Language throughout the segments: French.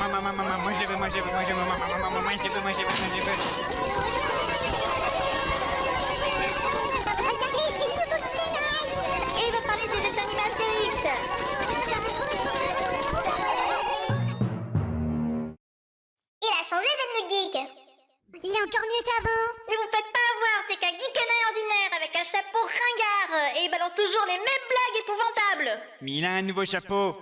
moi je veux, moi je veux, moi je veux, moi je veux, moi je veux, moi je veux. Regardez, c'est le nouveau qui déraille. Et il va parler des dessins animés Astérix. Il a changé d'être geek. Il est encore mieux qu'avant. Ne vous faites pas avoir, c'est qu'un geek ordinaire avec un chapeau ringard et il balance toujours les mêmes blagues épouvantables. Mais il a un nouveau chapeau.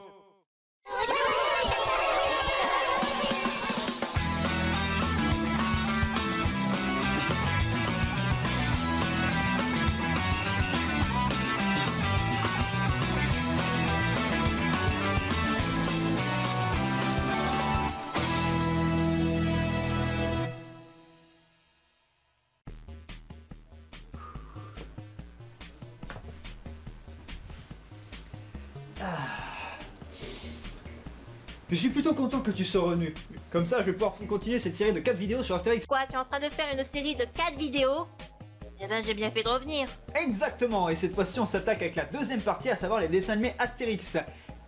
Je suis plutôt content que tu sois revenu. Comme ça, je vais pouvoir continuer cette série de 4 vidéos sur Astérix. Quoi, tu es en train de faire une série de 4 vidéos? Eh ben, j'ai bien fait de revenir. Exactement, et cette fois-ci, on s'attaque avec la deuxième partie, à savoir les dessins animés Astérix.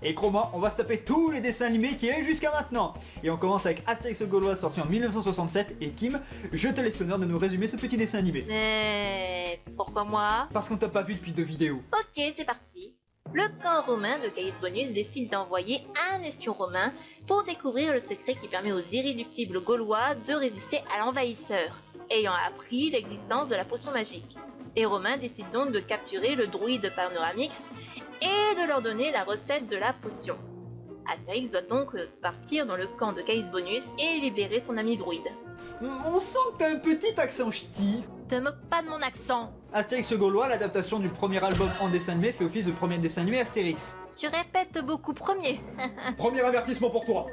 Et crois-moi, on va se taper tous les dessins animés qu'il y a eu jusqu'à maintenant. Et on commence avec Astérix le Gaulois, sorti en 1967. Et Kim, je te laisse l'honneur de nous résumer ce petit dessin animé. Mais pourquoi moi? Parce qu'on t'a pas vu depuis 2 vidéos. Ok, c'est parti. Le camp romain de Caïs Bonus décide d'envoyer un espion romain pour découvrir le secret qui permet aux irréductibles Gaulois de résister à l'envahisseur, ayant appris l'existence de la potion magique. Les Romains décident donc de capturer le druide Panoramix et de leur donner la recette de la potion. Astérix doit donc partir dans le camp de Caïs Bonus et libérer son ami druide. On sent que t'as un petit accent ch'ti. Te moque pas de mon accent. Astérix le Gaulois, l'adaptation du premier album en dessin animé, fait office de premier dessin animé Astérix. Tu répètes beaucoup premier. Premier avertissement pour toi.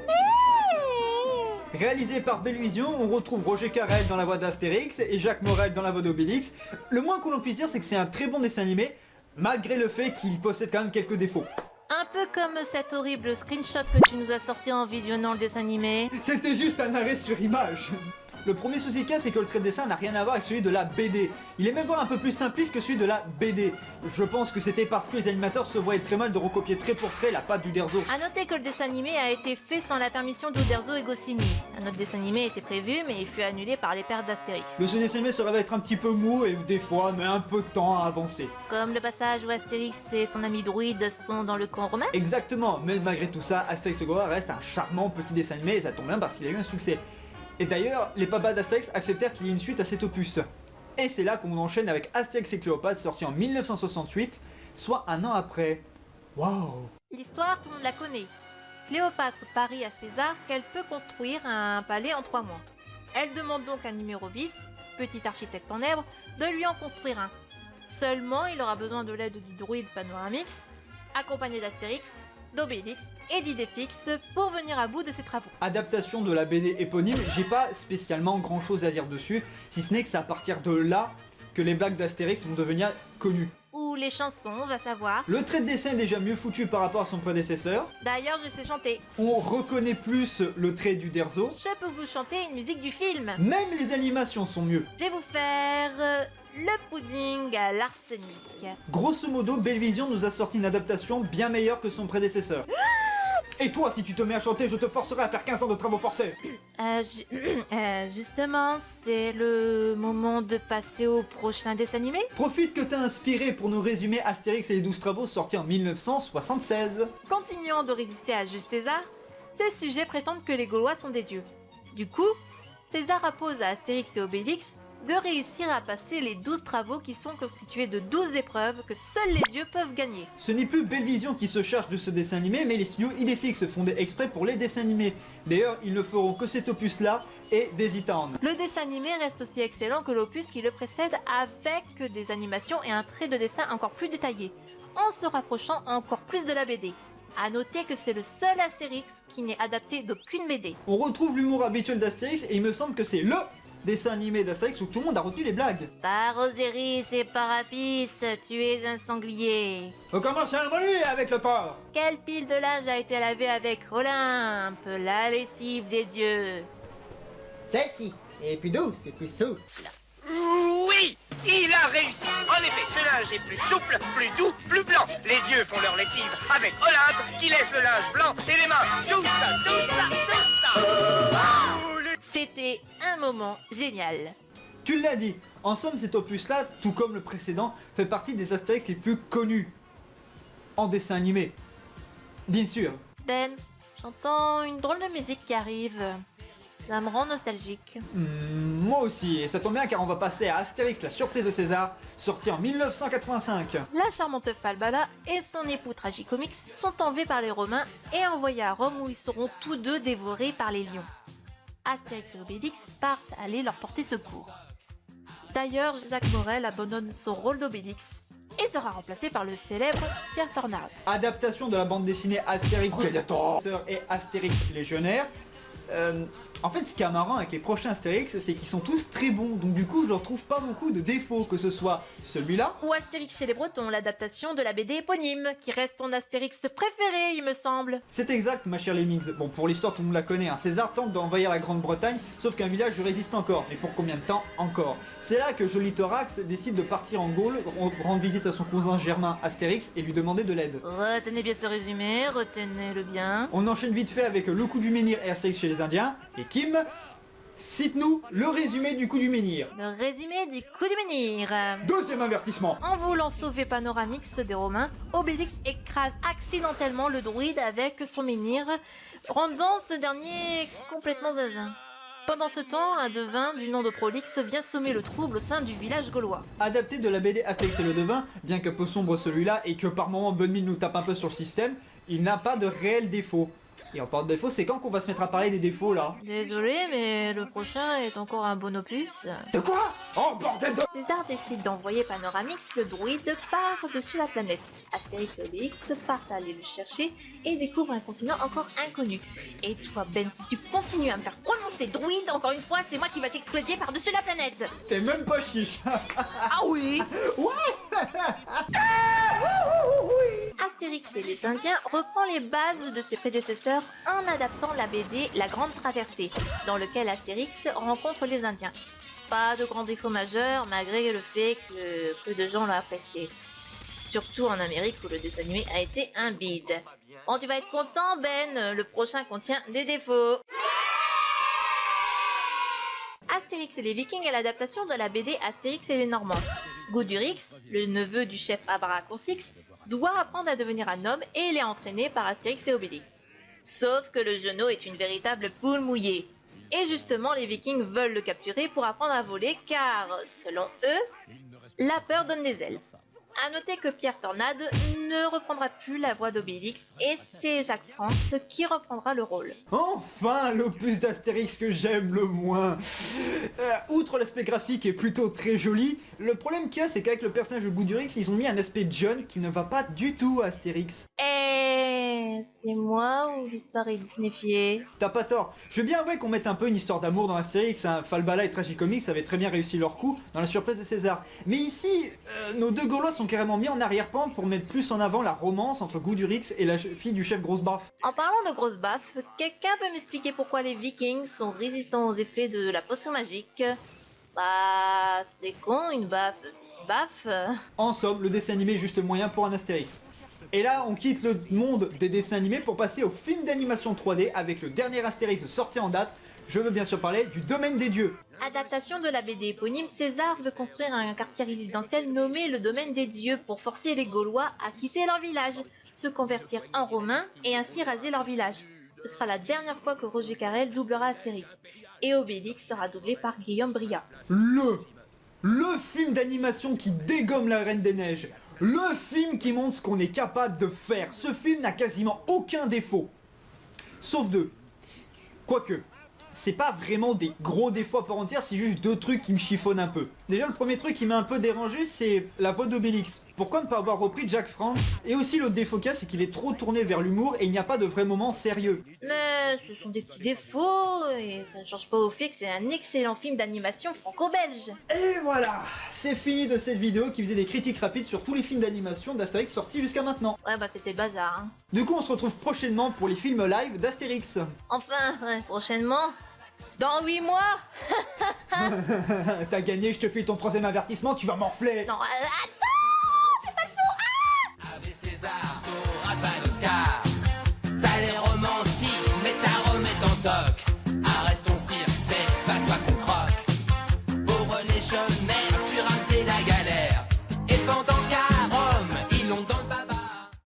Réalisé par Belluvision, on retrouve Roger Carrel dans la voix d'Astérix et Jacques Morel dans la voix d'Obélix. Le moins que l'on puisse dire, c'est que c'est un très bon dessin animé, malgré le fait qu'il possède quand même quelques défauts. Un peu comme cet horrible screenshot que tu nous as sorti en visionnant le dessin animé. C'était juste un arrêt sur image. Le premier souci qu'il y a, c'est que le trait de dessin n'a rien à voir avec celui de la BD. Il est même pas un peu plus simpliste que celui de la BD. Je pense que c'était parce que les animateurs se voyaient très mal de recopier trait pour trait la patte d'Uderzo. A noter que le dessin animé a été fait sans la permission d'Uderzo et Goscinny. Un autre dessin animé était prévu, mais il fut annulé par les pères d'Astérix. Le ce dessin animé se révèle être un petit peu mou et des fois met un peu de temps à avancer. Comme le passage où Astérix et son ami druide sont dans le camp romain. Exactement, mais malgré tout ça, Astérix le Gaulois reste un charmant petit dessin animé et ça tombe bien parce qu'il a eu un succès. Et d'ailleurs, les papas d'Astérix acceptèrent qu'il y ait une suite à cet opus. Et c'est là qu'on enchaîne avec Astérix et Cléopâtre, sorti en 1968, soit un an après. Waouh! L'histoire, tout le monde la connaît. Cléopâtre parie à César qu'elle peut construire un palais en 3 mois. Elle demande donc à numéro bis, petit architecte en herbe, de lui en construire un. Seulement, il aura besoin de l'aide du druide Panoramix, accompagné d'Astérix, d'Obélix et d'Idéfix pour venir à bout de ses travaux. Adaptation de la BD éponyme, j'ai pas spécialement grand chose à dire dessus, si ce n'est que c'est à partir de là que les blagues d'Astérix vont devenir connues. Ou les chansons, on va savoir. Le trait de dessin est déjà mieux foutu par rapport à son prédécesseur. D'ailleurs, je sais chanter. On reconnaît plus le trait d'Uderzo. Je peux vous chanter une musique du film. Même les animations sont mieux. Je vais vous faire le pudding à l'arsenic. Grosso modo, Belluvision nous a sorti une adaptation bien meilleure que son prédécesseur. Et toi, si tu te mets à chanter, je te forcerai à faire 15 ans de travaux forcés. Justement, c'est le moment de passer au prochain dessin animé. Profite que t'as inspiré pour nous résumer Astérix et les 12 travaux sortis en 1976. Continuant de résister à Jules César, ces sujets prétendent que les Gaulois sont des dieux. Du coup, César impose à Astérix et Obélix de réussir à passer les 12 travaux qui sont constitués de 12 épreuves que seuls les dieux peuvent gagner. Ce n'est plus Belluvision qui se charge de ce dessin animé, mais les studios Idéfix fondés exprès pour les dessins animés. D'ailleurs, ils ne feront que cet opus-là et Daisy Town. Le dessin animé reste aussi excellent que l'opus qui le précède avec des animations et un trait de dessin encore plus détaillé, en se rapprochant encore plus de la BD. A noter que c'est le seul Astérix qui n'est adapté d'aucune BD. On retrouve l'humour habituel d'Astérix et il me semble que c'est LE dessin animé d'Astérix où tout le monde a retenu les blagues. Par Osiris et par Apis, tu es un sanglier. On commence à envoyer avec le porc. Quelle pile de linge a été lavée avec Olympe, la lessive des dieux? Celle-ci est plus douce et plus souple. Oui, il a réussi. En effet, ce linge est plus souple, plus doux, plus blanc. Les dieux font leur lessive avec Olympe qui laisse le linge blanc et les mains. Tout ça, tout ça, tout ça. passé un moment génial. Tu l'as dit, en somme cet opus-là, tout comme le précédent, fait partie des Astérix les plus connus en dessin animé. Bien sûr. Ben, j'entends une drôle de musique qui arrive. Ça me rend nostalgique. Moi aussi, et ça tombe bien car on va passer à Astérix, la surprise de César, sorti en 1985. La charmante Falbala et son époux Tragicomix sont enlevés par les Romains et envoyés à Rome où ils seront tous deux dévorés par les lions. Astérix et Obélix partent aller leur porter secours. D'ailleurs, Jacques Morel abandonne son rôle d'Obélix et sera remplacé par le célèbre Pierre Tornade. Adaptation de la bande dessinée Astérix Gladiator et Astérix Légionnaire. En fait, ce qui est marrant avec les prochains Astérix, c'est qu'ils sont tous très bons, donc du coup je leur trouve pas beaucoup de défauts, que ce soit celui-là, Ou Astérix chez les Bretons, l'adaptation de la BD éponyme, qui reste ton Astérix préféré, il me semble. c'est exact ma chère Lemmings. Bon, pour l'histoire tout le monde la connaît, hein. César tente d'envahir la Grande-Bretagne, sauf qu'un village lui résiste encore, mais pour combien de temps encore? C'est là que Joli Thorax décide de partir en Gaule, rendre visite à son cousin germain Astérix et lui demander de l'aide. Retenez bien ce résumé, retenez-le bien. On enchaîne vite fait avec le coup du menhir et Astérix chez les Indiens, et Kim, cite-nous le résumé du coup du menhir. Le résumé du coup du menhir. Deuxième avertissement. En voulant sauver Panoramix des Romains, Obélix écrase accidentellement le druide avec son menhir, rendant ce dernier complètement zinzin. Pendant ce temps, un devin du nom de Prolix vient sommer le trouble au sein du village gaulois. Adapté de la BD Astérix et le Devin, bien que peu sombre celui-là et que par moments Bonne Mine nous tape un peu sur le système, il n'a pas de réels défauts. Et en parlant de défauts, c'est quand qu'on va se mettre à parler des défauts là? Désolé, mais le prochain est encore un bon opus. De quoi? Oh bordel de... César décide d'envoyer Panoramix, le druide, par-dessus la planète. Astérix et Obélix partent aller le chercher et découvrent un continent encore inconnu. Et toi, Ben, si tu continues à me faire prononcer druide, encore une fois, c'est moi qui va t'exploser par-dessus la planète. T'es même pas chiche. Ah oui. Astérix et les Indiens reprend les bases de ses prédécesseurs en adaptant la BD La Grande Traversée, dans lequel Astérix rencontre les Indiens. Pas de grands défauts majeurs, malgré le fait que peu de gens l'ont apprécié. Surtout en Amérique où le dessin animé a été un bide. Bon, tu vas être content, Ben, le prochain contient des défauts. Astérix et les Vikings est l'adaptation de la BD Astérix et les Normands. Goudurix, le neveu du chef Abraconcyx, doit apprendre à devenir un homme et il est entraîné par Astérix et Obélix. Sauf que le genou est une véritable poule mouillée. Et justement, les Vikings veulent le capturer pour apprendre à voler car, selon eux, la peur donne des ailes. A noter que Pierre Tornade ne reprendra plus la voix d'Obélix et c'est Jacques France qui reprendra le rôle. Enfin, l'opus d'Astérix que j'aime le moins. Outre l'aspect graphique est plutôt très joli, le problème qu'il y a c'est qu'avec le personnage de Goudurix, ils ont mis un aspect John qui ne va pas du tout à Astérix. Et c'est moi ou l'histoire est disneyfiée? T'as pas tort. Je veux bien avouer qu'on mette un peu une histoire d'amour dans Astérix, hein. Falbala et Tragicomix avaient très bien réussi leur coup dans la surprise de César. Mais ici, nos deux Gaulois sont carrément mis en arrière-plan pour mettre plus en avant la romance entre Goudurix et la fille du chef Grosse Baffe. En parlant de grosses baffes, quelqu'un peut m'expliquer pourquoi les Vikings sont résistants aux effets de la potion magique? Bah, c'est con, une baffe, c'est une baffe. En somme, le dessin animé est juste moyen pour un Astérix. Et là, on quitte le monde des dessins animés pour passer au film d'animation 3D avec le dernier Astérix sorti en date. Je veux bien sûr parler du Domaine des Dieux. Adaptation de la BD éponyme, César veut construire un quartier résidentiel nommé le Domaine des Dieux pour forcer les Gaulois à quitter leur village, se convertir en Romains et ainsi raser leur village. Ce sera la dernière fois que Roger Carrel doublera Astérix. Et Obélix sera doublé par Guillaume Briat. Le film d'animation qui dégomme la Reine des Neiges. Le film qui montre ce qu'on est capable de faire. Ce film n'a quasiment aucun défaut. Sauf deux. Quoique, c'est pas vraiment des gros défauts à part entière, c'est juste deux trucs qui me chiffonnent un peu. Déjà, le premier truc qui m'a un peu dérangé, c'est la voix d'Obélix. Pourquoi ne pas avoir repris Jacques France? Et aussi l'autre défaut qu'il y a, c'est qu'il est trop tourné vers l'humour et il n'y a pas de vrai moment sérieux. Mais ce sont des petits défauts et ça ne change pas au fait que c'est un excellent film d'animation franco-belge. Et voilà, c'est fini de cette vidéo qui faisait des critiques rapides sur tous les films d'animation d'Astérix sortis jusqu'à maintenant. Ouais bah c'était le bazar, hein. Du coup, on se retrouve prochainement pour les films live d'Astérix. Enfin, ouais, prochainement, dans 8 mois. T'as gagné, je te fais ton troisième avertissement, tu vas m'enfler. Non, attends. Ave César, t'auras pas l'Oscar. T'as l'air romantique, mais ta remet en toc. Arrête ton cirque, c'est pas légionnaire, tu rames c'est la guerre.